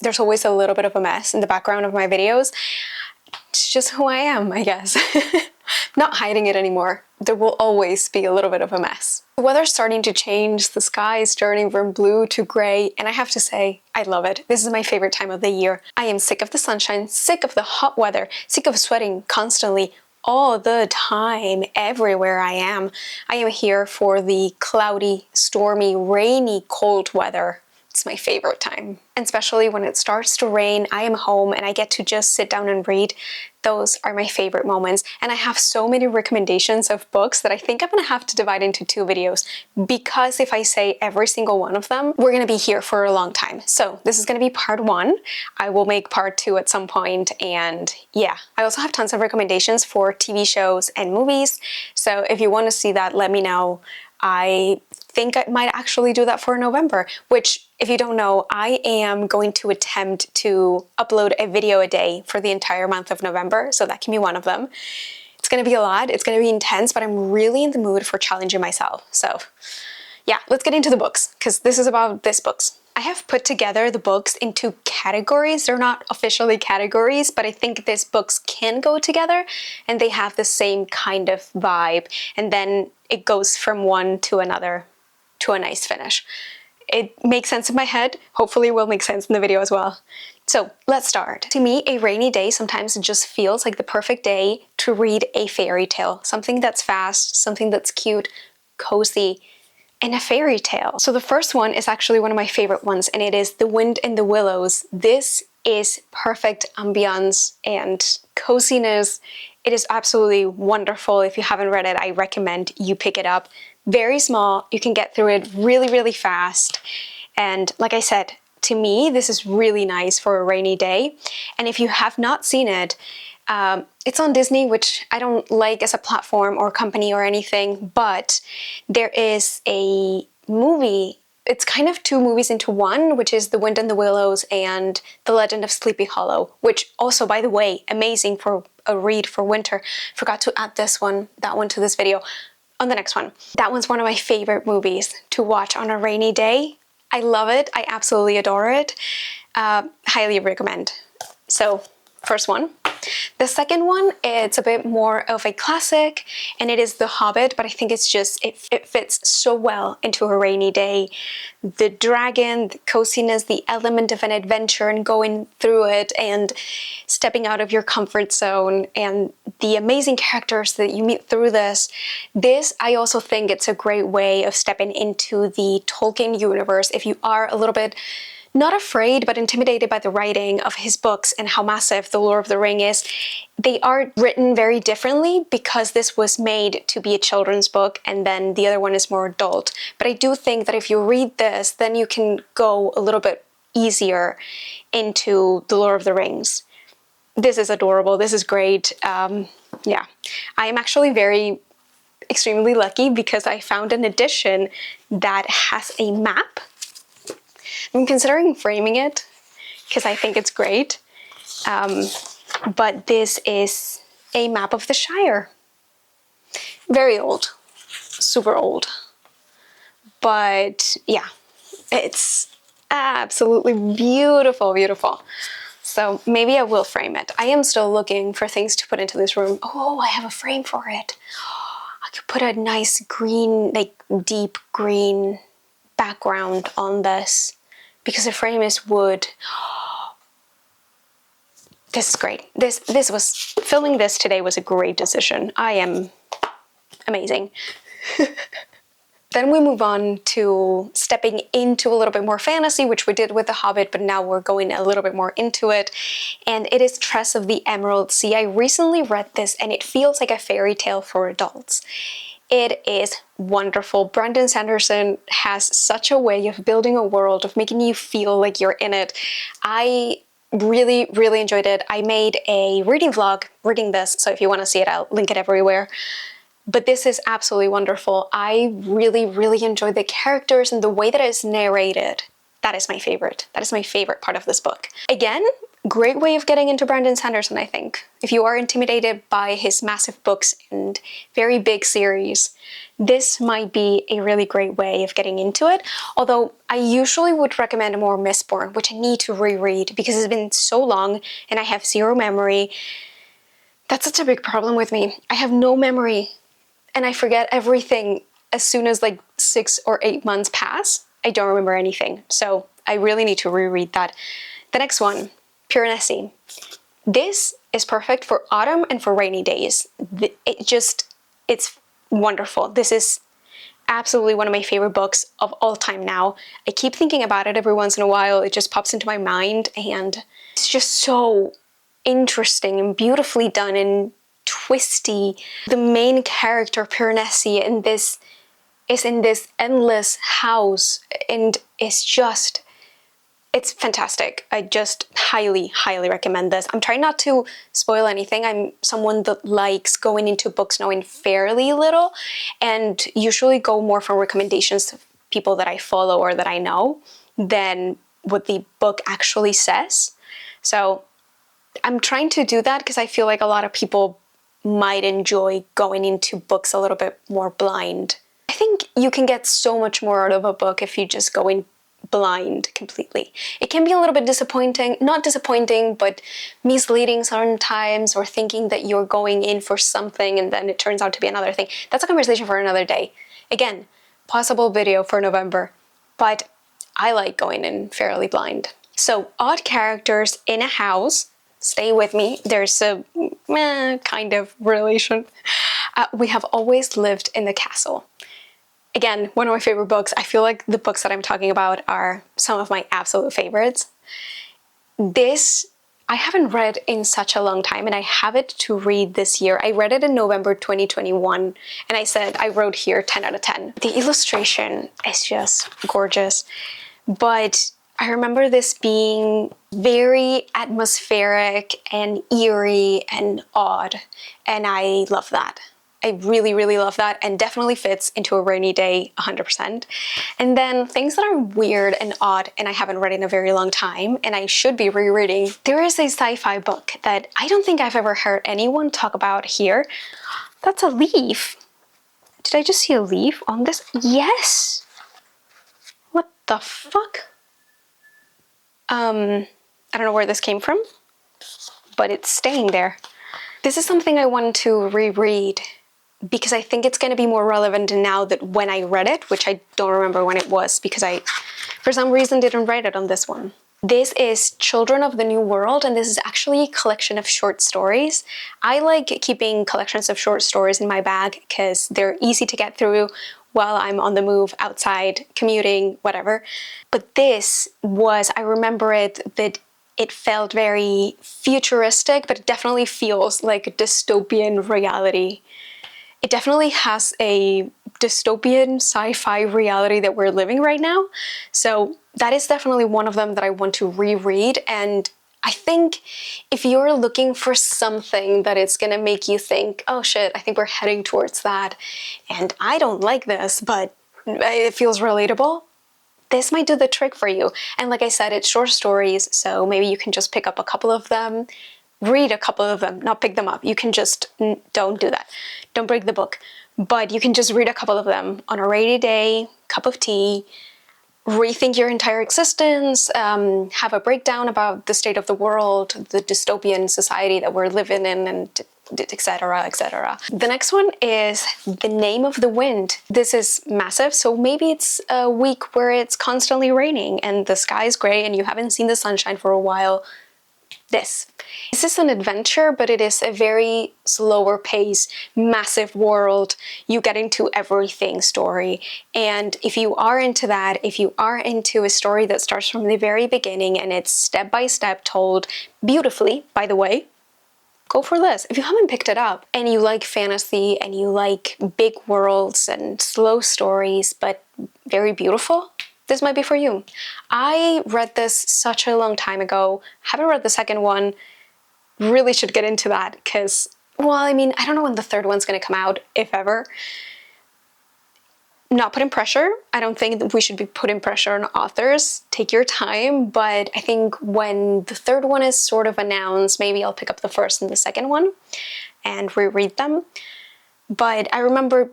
there's always a little bit of a mess in the background of my videos. It's just who I am, I guess. Not hiding it anymore. There will always be a little bit of a mess. The weather's starting to change, the sky is turning from blue to gray, and I have to say, I love it. This is my favorite time of the year. I am sick of the sunshine, sick of the hot weather, sick of sweating constantly, all the time, everywhere I am. I am here for the cloudy, stormy, rainy, cold weather. It's my favorite time. And especially when it starts to rain, I am home and I get to just sit down and read. Those are my favorite moments. And I have so many recommendations of books that I think I'm gonna have to divide into 2 videos, because if I say every single one of them, we're gonna be here for a long time. So this is gonna be part 1. I will make part 2 at some point, and yeah. I also have tons of recommendations for TV shows and movies. So if you wanna see that, let me know. I think I might actually do that for November, which, if you don't know, I am going to attempt to upload a video a day for the entire month of November, so that can be one of them. It's gonna be a lot, it's gonna be intense, but I'm really in the mood for challenging myself. So yeah, let's get into the books, because this is about these books. I have put together the books into categories. They're not officially categories, but I think these books can go together and they have the same kind of vibe. And then it goes from one to another to a nice finish. It makes sense in my head. Hopefully it will make sense in the video as well. So let's start. To me, a rainy day sometimes it just feels like the perfect day to read a fairy tale. Something that's fast, something that's cute, cozy, and a fairy tale. So the first one is actually one of my favorite ones, and it is The Wind in the Willows. This is perfect ambiance and coziness. It is absolutely wonderful. If you haven't read it, I recommend you pick it up. Very small, you can get through it really, really fast. And like I said, to me, this is really nice for a rainy day. And if you have not seen it, it's on Disney, which I don't like as a platform or company or anything, but there is a movie. It's kind of 2 movies into one, which is The Wind in the Willows and The Legend of Sleepy Hollow, which also, by the way, amazing for a read for winter. Forgot to add that one to this video on the next one. That one's one of my favorite movies to watch on a rainy day. I love it. I absolutely adore it. Highly recommend. So, first one. The second one, it's a bit more of a classic, and it is The Hobbit, but I think it's just, it fits so well into a rainy day. The dragon, the coziness, the element of an adventure and going through it and stepping out of your comfort zone, and the amazing characters that you meet through this. I also think it's a great way of stepping into the Tolkien universe if you are a little bit not afraid, but intimidated by the writing of his books and how massive The Lord of the Ring is. They are written very differently because this was made to be a children's book and then the other one is more adult. But I do think that if you read this, then you can go a little bit easier into The Lord of the Rings. This is adorable. This is great. Yeah, I am actually extremely lucky because I found an edition that has a map. I'm considering framing it because I think it's great, but this is a map of the Shire. Very old, super old, but yeah, it's absolutely beautiful, beautiful. So maybe I will frame it. I am still looking for things to put into this room. Oh, I have a frame for it. I could put a nice green, like deep green background on this. Because the frame is wood. This is great. Filming this today was a great decision. I am amazing. Then we move on to stepping into a little bit more fantasy, which we did with The Hobbit, but now we're going a little bit more into it. And it is Tress of the Emerald Sea. I recently read this and it feels like a fairy tale for adults. It is wonderful. Brandon Sanderson has such a way of building a world, of making you feel like you're in it. I really, really enjoyed it. I made a reading vlog reading this, so if you want to see it, I'll link it everywhere. But this is absolutely wonderful. I really, really enjoyed the characters and the way that it is narrated. That is my favorite. That is my favorite part of this book. Again, great way of getting into Brandon Sanderson, I think. If you are intimidated by his massive books and very big series, this might be a really great way of getting into it. Although I usually would recommend more Mistborn, which I need to reread because it's been so long and I have zero memory. That's such a big problem with me. I have no memory and I forget everything as soon as like 6 or 8 months pass. I don't remember anything. So I really need to reread that. The next one, Piranesi. This is perfect for autumn and for rainy days. It's wonderful. This is absolutely one of my favorite books of all time now. I keep thinking about it every once in a while. It just pops into my mind and it's just so interesting and beautifully done and twisty. The main character, Piranesi, is in this endless house and it's fantastic. I just highly, highly recommend this. I'm trying not to spoil anything. I'm someone that likes going into books knowing fairly little and usually go more from recommendations of people that I follow or that I know than what the book actually says. So I'm trying to do that because I feel like a lot of people might enjoy going into books a little bit more blind. I think you can get so much more out of a book if you just go in blind completely. It can be a little bit disappointing, not disappointing, but misleading sometimes, or thinking that you're going in for something and then it turns out to be another thing. That's a conversation for another day. Again, possible video for November, but I like going in fairly blind. So, odd characters in a house. Stay with me. There's a kind of relation. We have always lived in the castle. Again, one of my favorite books. I feel like the books that I'm talking about are some of my absolute favorites. This I haven't read in such a long time and I have it to read this year. I read it in November 2021 and I wrote here 10 out of 10. The illustration is just gorgeous, but I remember this being very atmospheric and eerie and odd, and I love that. I really, really love that, and definitely fits into a rainy day 100%. And then things that are weird and odd and I haven't read in a very long time and I should be rereading. There is a sci-fi book that I don't think I've ever heard anyone talk about here. That's a leaf. Did I just see a leaf on this? Yes! What the fuck? I don't know where this came from, but it's staying there. This is something I want to reread because I think it's going to be more relevant now that when I read it, which I don't remember when it was because I, for some reason, didn't write it on this one. This is Children of the New World, and this is actually a collection of short stories. I like keeping collections of short stories in my bag because they're easy to get through while I'm on the move, outside, commuting, whatever. But this was, I remember it, that it felt very futuristic, but it definitely feels like a dystopian reality. It definitely has a dystopian sci-fi reality that we're living right now. So that is definitely one of them that I want to reread. And I think if you're looking for something that it's gonna make you think, oh shit, I think we're heading towards that, and I don't like this, but it feels relatable, this might do the trick for you. And like I said, it's short stories, so maybe you can just pick up a couple of them, read a couple of them, not pick them up. You can just, don't do that. Don't break the book. But you can just read a couple of them on a rainy day, cup of tea, rethink your entire existence, have a breakdown about the state of the world, the dystopian society that we're living in, and etc., etc. The next one is The Name of the Wind. This is massive, so maybe it's a week where it's constantly raining and the sky is gray and you haven't seen the sunshine for a while. This is an adventure, but it is a very slower pace, massive world, you get into everything story. And if you are into that, if you are into a story that starts from the very beginning and it's step by step told beautifully, by the way, go for this. If you haven't picked it up and you like fantasy and you like big worlds and slow stories, but very beautiful, this might be for you. I read this such a long time ago, haven't read the second one, really should get into that because, well, I mean, I don't know when the third one's gonna come out, if ever. Not putting pressure. I don't think that we should be putting pressure on authors. Take your time, but I think when the third one is sort of announced, maybe I'll pick up the first and the second one and reread them. But I remember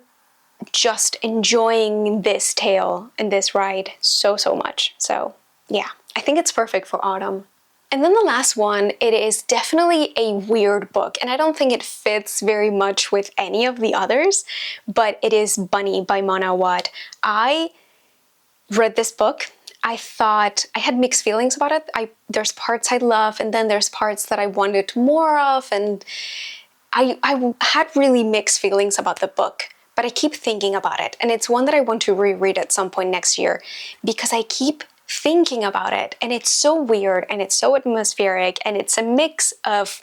just enjoying this tale and this ride so much. So yeah, I think it's perfect for autumn. And then the last one, it is definitely a weird book, and I don't think it fits very much with any of the others, but it is Bunny by Mona Awad. I read this book. I thought I had mixed feelings about it. There's parts I love, and then there's parts that I wanted more of, and I had really mixed feelings about the book, but I keep thinking about it, and it's one that I want to reread at some point next year because I keep thinking about it, and it's so weird, and it's so atmospheric, and it's a mix of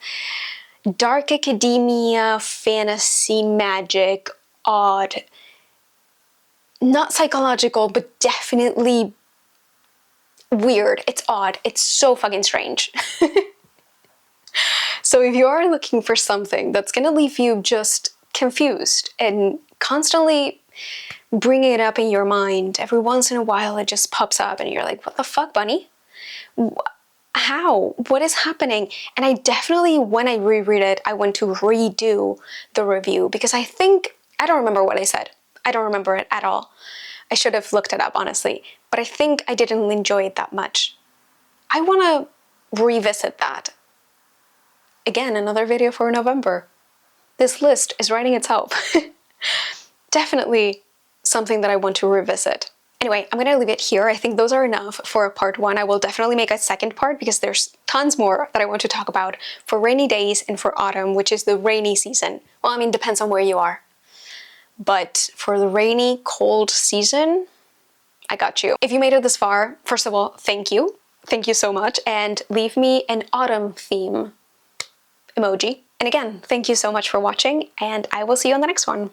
dark academia, fantasy, magic, odd, not psychological, but definitely weird. It's odd. It's so fucking strange. So if you are looking for something that's gonna leave you just confused and constantly bringing it up in your mind, every once in a while it just pops up and you're like, what the fuck, Bunny? How? What is happening? And I definitely, when I reread it, I want to redo the review because I don't remember what I said. I don't remember it at all. I should have looked it up, honestly, but I think I didn't enjoy it that much. I want to revisit that. Again, another video for November. This list is writing itself. Definitely something that I want to revisit. Anyway, I'm gonna leave it here. I think those are enough for part one. I will definitely make a second part because there's tons more that I want to talk about for rainy days and for autumn, which is the rainy season. Well, I mean, depends on where you are. But for the rainy, cold season, I got you. If you made it this far, first of all, thank you. Thank you so much. And leave me an autumn theme emoji. And again, thank you so much for watching, and I will see you on the next one.